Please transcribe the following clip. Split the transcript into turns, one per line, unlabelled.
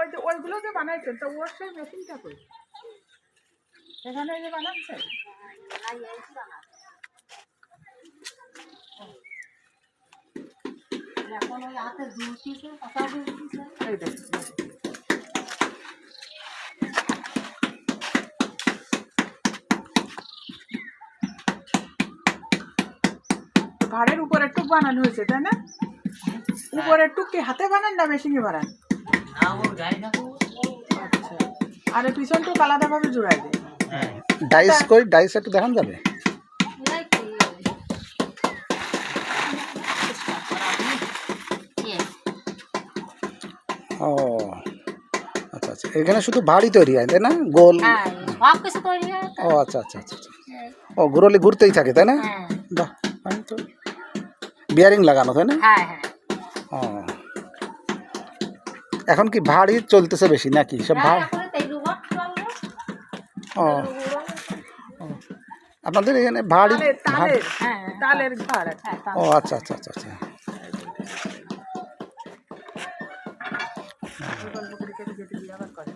ওই যে ওইগুলো যে বানাইছেন তো ওর সেই মেশিনটা কই এখানে যে বানাচ্ছে
এখন ওই হাতে ঝুলছিছে কথা বলছিছে
এই দেখুন ভাড়ের উপর একটু বানানো হয়েছে তাই না উপরে একটু কি হাতে বানান না মেশিনে বানান আচ্ছা আর এই পিছনটুকু আলাদাভাবে জোড়াই দেয়
ডাইস কই ডাইস একটু দেখান যাবে ও আচ্ছা আচ্ছা এখানে শুধু ভারী তৈরি হয় তাই না গোল ও আচ্ছা আচ্ছা আচ্ছা আচ্ছা ও ঘুরলে ঘুরতেই থাকে তাই না বাহ আমি তো বিয়ারিং লাগানো তাই না ও এখন কি ভারী চলতেছে বেশি নাকি সব ভাড় ও আপনাদের এখানে ভারী
তালের ঘর
ও আচ্ছা আচ্ছা আচ্ছা আচ্ছা
গল্প করে কেটে কেটে দিয়ে আবার করে